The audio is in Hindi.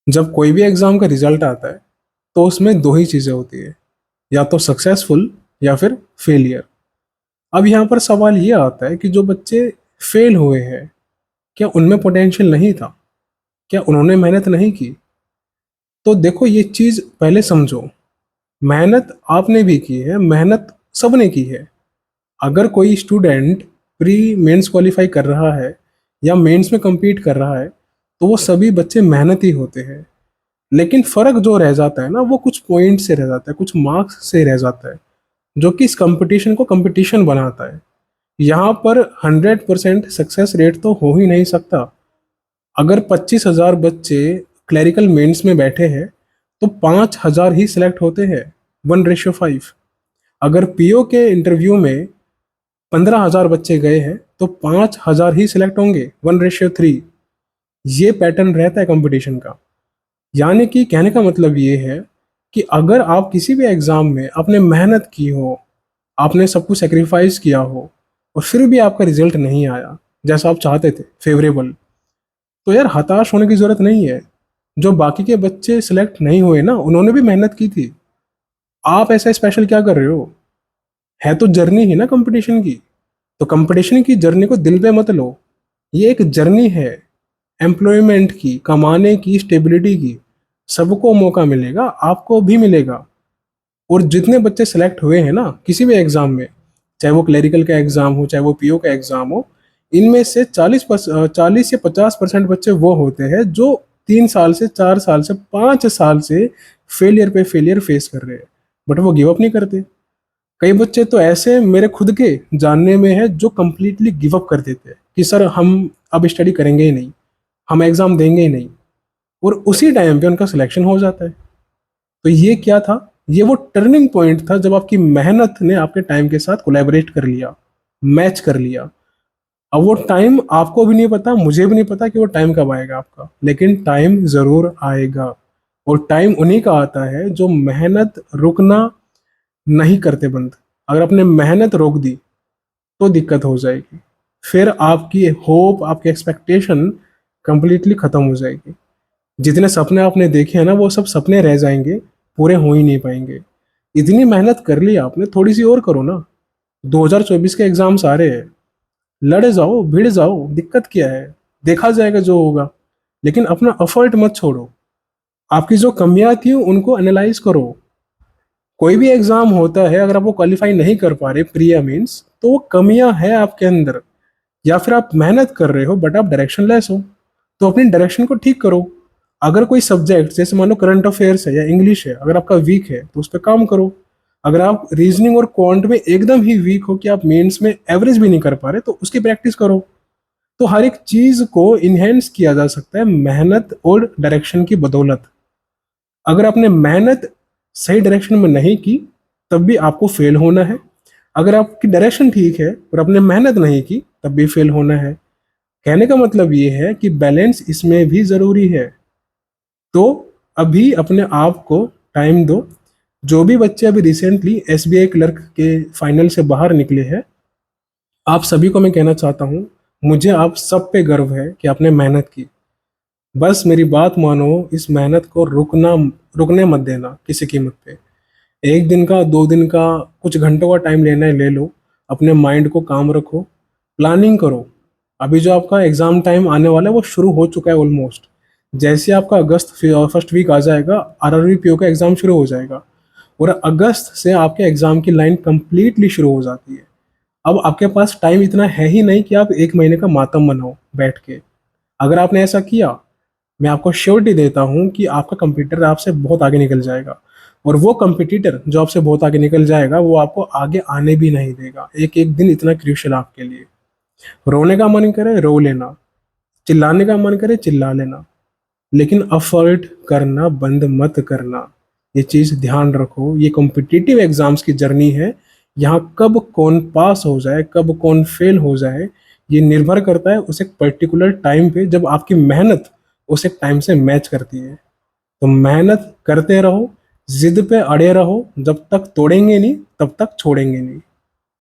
जब कोई भी एग्जाम का रिजल्ट आता है तो उसमें दो ही चीजें होती है, या तो सक्सेसफुल या फिर फेलियर। अब यहाँ पर सवाल ये आता है कि जो बच्चे फेल हुए हैं, क्या उनमें पोटेंशियल नहीं था? क्या उन्होंने मेहनत नहीं की? तो देखो, ये चीज पहले समझो। मेहनत आपने भी की है, मेहनत सबने की है। अगर कोई स्टूडेंट प्री मेंस क्वालिफाई कर रहा है या मेंस में compete कर रहा है, तो वो सभी बच्चे मेहनती होते हैं। लेकिन फर्क जो रह जाता है ना, वो कुछ पॉइंट से रह जाता है, कुछ मार्क्स से रह जाता है, जो कि इस कंपटीशन को कंपटीशन बनाता है। यहाँ पर 100% सक्सेस रेट तो हो ही नहीं सकता। अगर 25,000 बच्चे क्लरिकल मेंस में बैठे हैं, तो 5,000 ही सिलेक्ट होते हैं, 1:5। अगर पीओ के इंटरव्यू में 15,000 बच्चे गए हैं, तो 5,000 ही सिलेक्ट होंगे, 1:3। ये पैटर्न रहता है कंपटीशन का। यानी कि कहने का मतलब ये है कि अगर आप किसी भी एग्जाम में आपने मेहनत की हो, आपने सब कुछ सेक्रीफाइस किया हो, और फिर भी आपका रिजल्ट नहीं आया जैसा आप चाहते थे, फेवरेबल, तो यार हताश होने की जरूरत नहीं है। जो बाकी के बच्चे सिलेक्ट नहीं हुए ना, उन्होंने भी मेहनत की थी। आप ऐसा स्पेशल क्या कर रहे हो? है तो जर्नी ही ना कंपटीशन की। तो कंपटीशन की जर्नी को दिल पे मत लो। ये एक जर्नी है, एम्प्लॉयमेंट की, कमाने की, स्टेबिलिटी की। सबको मौका मिलेगा, आपको भी मिलेगा। और जितने बच्चे सेलेक्ट हुए हैं ना किसी भी एग्जाम में, चाहे वो क्लरिकल का एग्जाम हो, चाहे वो पीओ का एग्जाम हो, इनमें से 40 या 50% बच्चे वो होते हैं जो 3 साल से, 4 साल से, 5 साल से फेलियर पे फेलियर फेस कर रहे हैं, बट वो गिव अप नहीं करते। कई बच्चे तो ऐसे मेरे खुद के जानने में है जो कंप्लीटली गिव अप कर देते हैं कि सर हम अब स्टडी करेंगे ही नहीं, हम एग्जाम देंगे ही नहीं, और उसी टाइम पे उनका सिलेक्शन हो जाता है। तो ये क्या था? ये वो टर्निंग पॉइंट था जब आपकी मेहनत ने आपके टाइम के साथ कोलैबोरेट कर लिया, मैच कर लिया। अब वो टाइम आपको भी नहीं पता, मुझे भी नहीं पता कि वो टाइम कब आएगा आपका, लेकिन टाइम जरूर आएगा। और टाइम उन्हीं का आता है जो मेहनत रुकना नहीं करते बंद। अगर आपने मेहनत रोक दी तो दिक्कत हो जाएगी। फिर आपकी होप, आपकी एक्सपेक्टेशन कंप्लीटली खत्म हो जाएगी। जितने सपने आपने देखे हैं ना, वो सब सपने रह जाएंगे, पूरे हो ही नहीं पाएंगे। इतनी मेहनत कर ली आपने, थोड़ी सी और करो ना। 2024 के एग्जाम्स आ रहे हैं, लड़े जाओ, भिड़ जाओ, दिक्कत क्या है? देखा जाएगा जो होगा। लेकिन अपना एफर्ट मत छोड़ो। आपकी जो कमियां थी उनको एनालाइज करो। कोई भी एग्जाम होता है, अगर आप वो क्वालिफाई नहीं कर पा रहे प्री या मीन्स, तो वो कमियां है आपके अंदर। या फिर आप मेहनत कर रहे हो बट आप डायरेक्शन लेस हो, तो अपनी डायरेक्शन को ठीक करो। अगर कोई सब्जेक्ट, जैसे मान लो करंट अफेयर्स है या इंग्लिश है, अगर आपका वीक है तो उस पर काम करो। अगर आप रीजनिंग और क्वांट में एकदम ही वीक हो कि आप मेंस में एवरेज भी नहीं कर पा रहे, तो उसकी प्रैक्टिस करो। तो हर एक चीज को इनहेंस किया जा सकता है मेहनत और डायरेक्शन की बदौलत। अगर आपने मेहनत सही डायरेक्शन में नहीं की, तब भी आपको फेल होना है। अगर आपकी डायरेक्शन ठीक है और आपने मेहनत नहीं की, तब भी फेल होना है। कहने का मतलब ये है कि बैलेंस इसमें भी जरूरी है। तो अभी अपने आप को टाइम दो। जो भी बच्चे अभी रिसेंटली एसबीआई क्लर्क के फाइनल से बाहर निकले हैं, आप सभी को मैं कहना चाहता हूँ, मुझे आप सब पे गर्व है कि आपने मेहनत की। बस मेरी बात मानो, इस मेहनत को रुकने मत देना किसी कीमत पे। एक दिन का, 2 दिन का, कुछ घंटों का टाइम लेना है ले लो। अपने माइंड को काम रखो, प्लानिंग करो। अभी जो आपका एग्जाम टाइम आने वाला है वो शुरू हो चुका है ऑलमोस्ट। जैसे आपका अगस्त फर्स्ट वीक आ जाएगा, आरआरबी पीओ का एग्जाम शुरू हो जाएगा। और अगस्त से आपके एग्जाम की लाइन कंप्लीटली शुरू हो जाती है। अब आपके पास टाइम इतना है ही नहीं कि आप 1 महीने का मातम मनाओ बैठ के। अगर आपने ऐसा किया, मैं आपको श्योरिटी देता हूँ कि आपका कंप्यूटर आपसे बहुत आगे निकल जाएगा। और वो कंपटीटर जो आपसे बहुत आगे निकल जाएगा, वो आपको आगे आने भी नहीं देगा। एक एक दिन इतना क्रूशियल आपके लिए। रोने का मन करे रो लेना, चिल्लाने का मन करे चिल्ला लेना, लेकिन अफर्ट करना बंद मत करना। ये चीज ध्यान रखो, ये कॉम्पिटिटिव एग्जाम्स की जर्नी है। यहाँ कब कौन पास हो जाए, कब कौन फेल हो जाए, ये निर्भर करता है उस एक पर्टिकुलर टाइम पे, जब आपकी मेहनत उस एक टाइम से मैच करती है। तो मेहनत करते रहो, जिद पे अड़े रहो, जब तक तोड़ेंगे नहीं तब तक छोड़ेंगे नहीं।